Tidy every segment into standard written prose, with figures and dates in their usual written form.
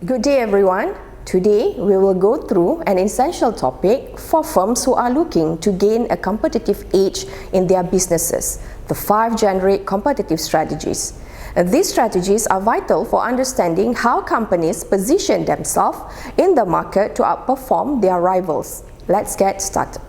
Good day everyone. Today we will go through an essential topic for firms who are looking to gain a competitive edge in their businesses, the 5 generic competitive strategies. These strategies are vital for understanding how companies position themselves in the market to outperform their rivals. Let's get started.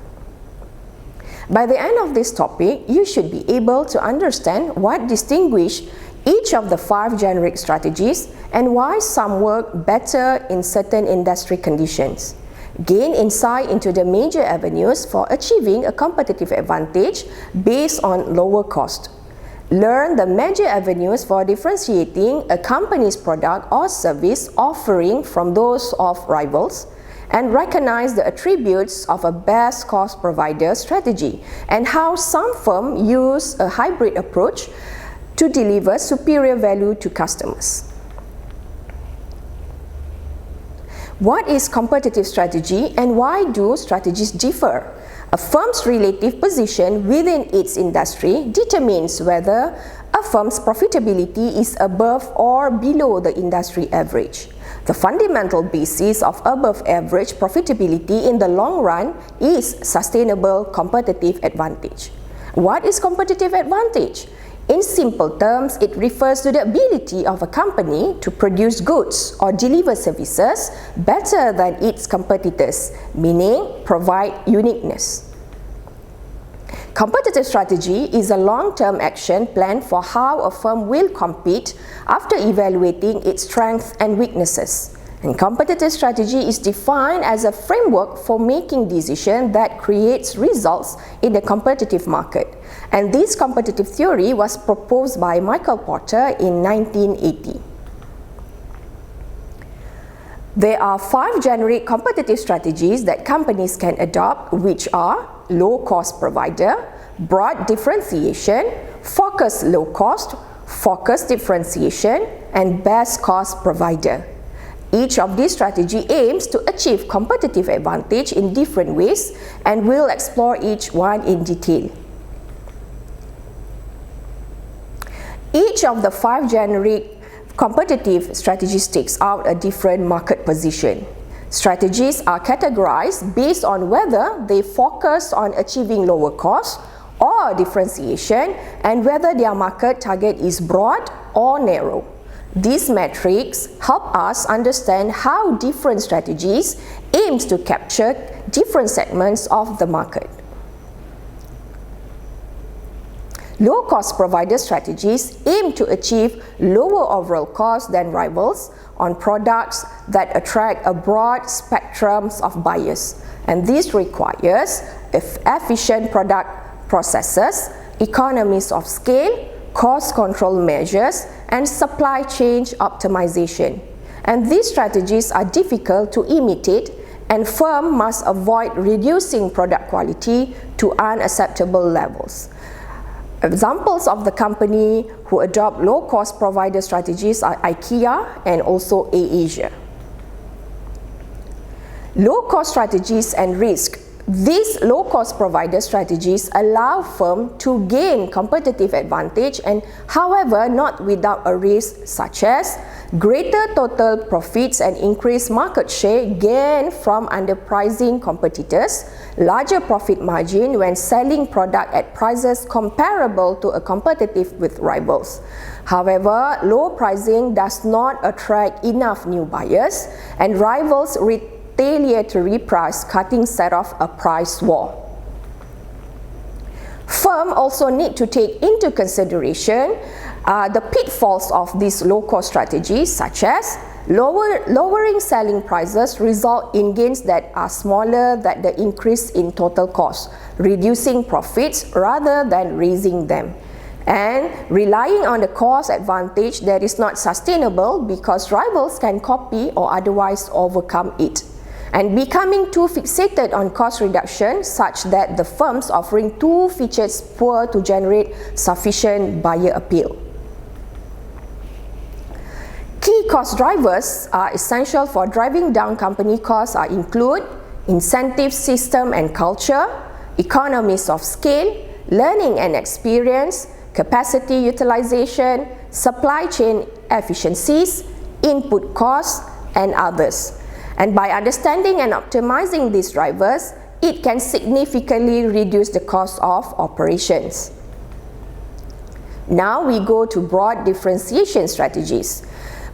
By the end of this topic, you should be able to understand what distinguishes each of the 5 generic strategies and why some work better in certain industry conditions. Gain insight into the major avenues for achieving a competitive advantage based on lower cost. Learn the major avenues for differentiating a company's product or service offering from those of rivals, and recognize the attributes of a best cost provider strategy and how some firms use a hybrid approach to deliver superior value to customers. What is competitive strategy and why do strategies differ? A firm's relative position within its industry determines whether a firm's profitability is above or below the industry average. The fundamental basis of above average profitability in the long run is sustainable competitive advantage. What is competitive advantage? In simple terms, it refers to the ability of a company to produce goods or deliver services better than its competitors, meaning provide uniqueness. Competitive strategy is a long-term action plan for how a firm will compete after evaluating its strengths and weaknesses. And competitive strategy is defined as a framework for making decisions that creates results in the competitive market. And this competitive theory was proposed by Michael Porter in 1980. There are 5 generic competitive strategies that companies can adopt, which are low-cost provider, broad differentiation, focused low-cost, focused differentiation, and best cost provider. Each of these strategies aims to achieve competitive advantage in different ways, and we'll explore each one in detail. Each of the 5 generic competitive strategies takes out a different market position. Strategies are categorized based on whether they focus on achieving lower cost or differentiation and whether their market target is broad or narrow. These metrics help us understand how different strategies aims to capture different segments of the market. Low-cost provider strategies aim to achieve lower overall cost than rivals on products that attract a broad spectrum of buyers, and this requires efficient product processes, economies of scale, cost control measures, and supply chain optimization. And these strategies are difficult to imitate, and firms must avoid reducing product quality to unacceptable levels. Examples of the company who adopt low-cost provider strategies are IKEA and also AirAsia. Low-cost strategies and risk. These low-cost provider strategies allow firms to gain competitive advantage and, however, not without a risk such as greater total profits and increased market share gained from underpricing competitors, larger profit margin when selling product at prices comparable to a competitive with rivals. However, low pricing does not attract enough new buyers, and rivals retaliatory price cutting set off a price war. Firms also need to take into consideration the pitfalls of these low-cost strategies, such as lowering selling prices result in gains that are smaller than the increase in total cost, reducing profits rather than raising them, and relying on the cost advantage that is not sustainable because rivals can copy or otherwise overcome it, and becoming too fixated on cost reduction such that the firms offering two features poor to generate sufficient buyer appeal. Key cost drivers are essential for driving down company costs include incentive system and culture, economies of scale, learning and experience, capacity utilization, supply chain efficiencies, input costs, and others. And by understanding and optimizing these drivers, it can significantly reduce the cost of operations. Now we go to broad differentiation strategies.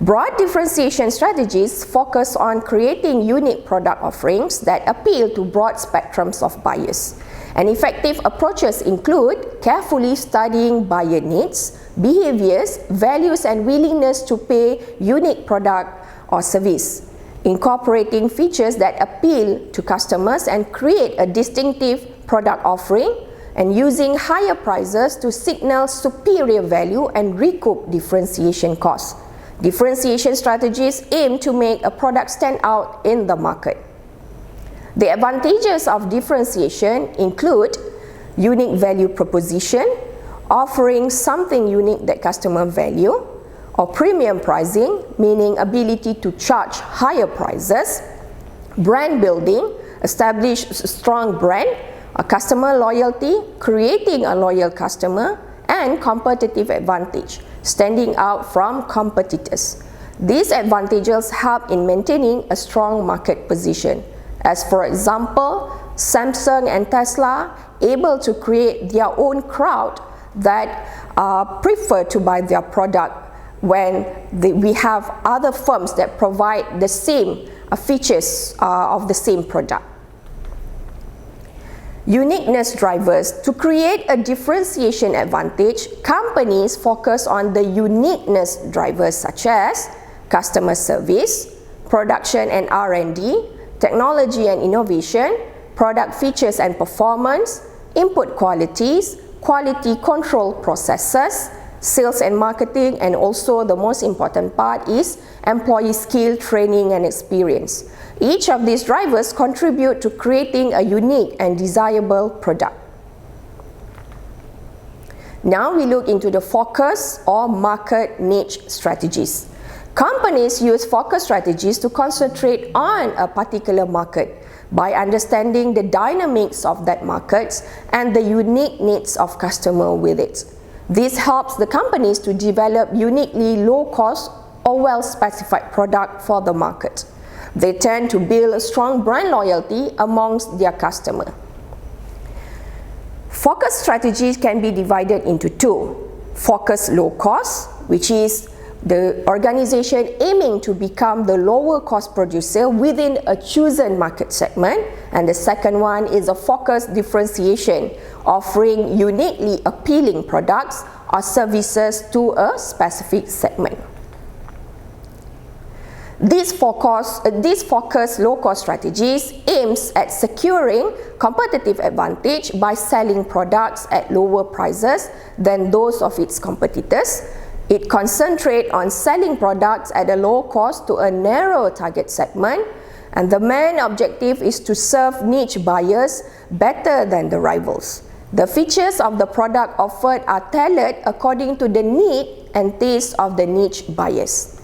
Broad differentiation strategies focus on creating unique product offerings that appeal to broad spectrums of buyers. And effective approaches include carefully studying buyer needs, behaviors, values, and willingness to pay unique product or service, incorporating features that appeal to customers and create a distinctive product offering, and using higher prices to signal superior value and recoup differentiation costs. Differentiation strategies aim to make a product stand out in the market. The advantages of differentiation include unique value proposition, offering something unique that customers value, or premium pricing, meaning ability to charge higher prices, brand building, establish a strong brand, a customer loyalty, creating a loyal customer, and competitive advantage, standing out from competitors. These advantages help in maintaining a strong market position. As for example, Samsung and Tesla able to create their own crowd that prefer to buy their product when we have other firms that provide the same features of the same product. Uniqueness drivers. To create a differentiation advantage, companies focus on the uniqueness drivers such as customer service, production and R&D, technology and innovation, product features and performance, input qualities, quality control processes, sales and marketing, and also the most important part is employee skill, training and experience. Each of these drivers contribute to creating a unique and desirable product. Now we look into the focus or market niche strategies. Companies use focus strategies to concentrate on a particular market by understanding the dynamics of that market and the unique needs of customers with it. This helps the companies to develop uniquely low-cost or well-specified product for the market. They tend to build a strong brand loyalty amongst their customers. Focus strategies can be divided into two. Focus low cost, which is the organization aiming to become the lower cost producer within a chosen market segment, and the second one is a focus differentiation, offering uniquely appealing products or services to a specific segment. These focus low-cost strategies aims at securing competitive advantage by selling products at lower prices than those of its competitors. It concentrates on selling products at a low cost to a narrow target segment, and the main objective is to serve niche buyers better than the rivals. The features of the product offered are tailored according to the need and taste of the niche buyers.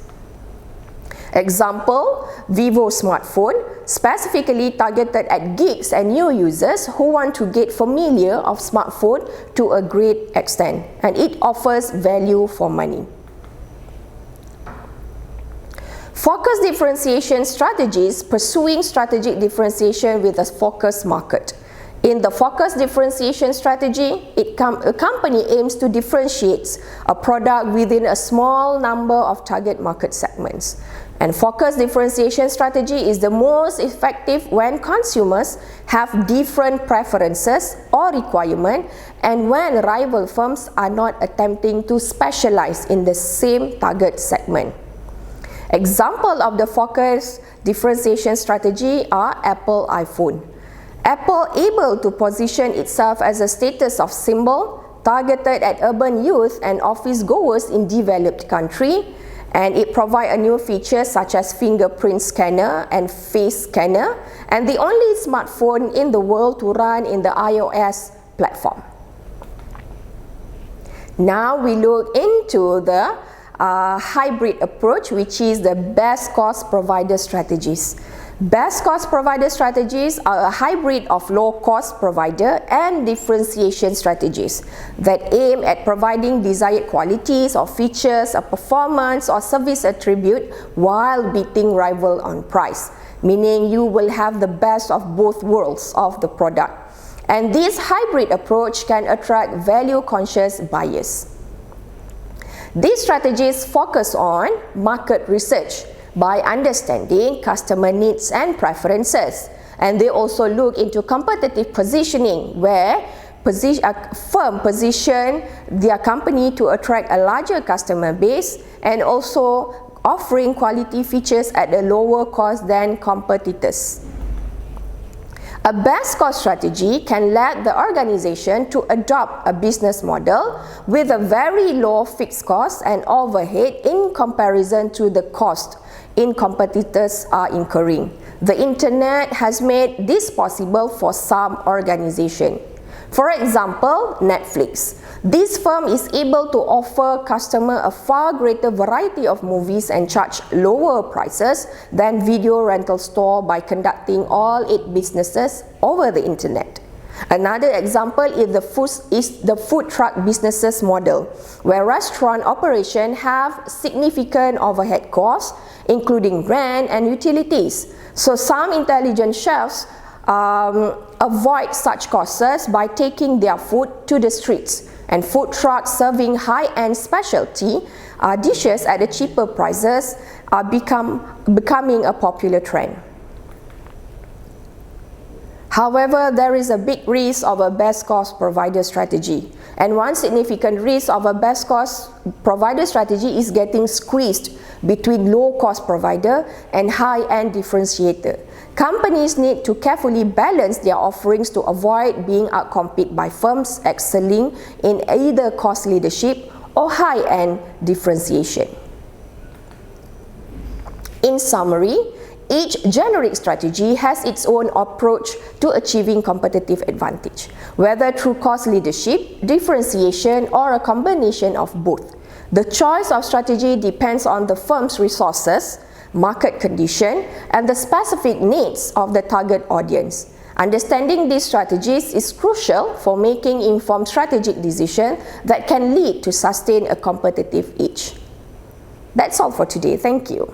Example, Vivo smartphone, specifically targeted at geeks and new users who want to get familiar of smartphone to a great extent, and it offers value for money. Focus differentiation strategies, pursuing strategic differentiation with a focus market. In the focus differentiation strategy, a company aims to differentiate a product within a small number of target market segments. And focus differentiation strategy is the most effective when consumers have different preferences or requirements and when rival firms are not attempting to specialize in the same target segment. Examples of the focus differentiation strategy are Apple iPhone. Apple able to position itself as a status of symbol targeted at urban youth and office goers in developed country, and it provides a new feature such as fingerprint scanner and face scanner, and the only smartphone in the world to run in the iOS platform. Now we look into the hybrid approach, which is the best cost provider strategies. Best cost provider strategies are a hybrid of low-cost provider and differentiation strategies that aim at providing desired qualities or features, a performance or service attribute while beating rival on price, meaning you will have the best of both worlds of the product. And this hybrid approach can attract value-conscious buyers. These strategies focus on market research by understanding customer needs and preferences, and they also look into competitive positioning where a firm position their company to attract a larger customer base and also offering quality features at a lower cost than competitors. A best cost strategy can lead the organization to adopt a business model with a very low fixed cost and overhead in comparison to the cost in competitors are incurring. The internet has made this possible for some organizations. For example, Netflix. This firm is able to offer customers a far greater variety of movies and charge lower prices than video rental store by conducting all its businesses over the internet. Another example is the food truck businesses model, where restaurant operations have significant overhead costs, including rent and utilities. So some intelligent chefs avoid such costs by taking their food to the streets, and food trucks serving high-end specialty dishes at cheaper prices are becoming a popular trend. However, there is a big risk of a best cost provider strategy, and one significant risk of a best cost provider strategy is getting squeezed between low cost provider and high-end differentiator. Companies need to carefully balance their offerings to avoid being outcompeted by firms excelling in either cost leadership or high-end differentiation. In summary, each generic strategy has its own approach to achieving competitive advantage, whether through cost leadership, differentiation, or a combination of both. The choice of strategy depends on the firm's resources, market condition, and the specific needs of the target audience. Understanding these strategies is crucial for making informed strategic decisions that can lead to sustain a competitive edge. That's all for today. Thank you.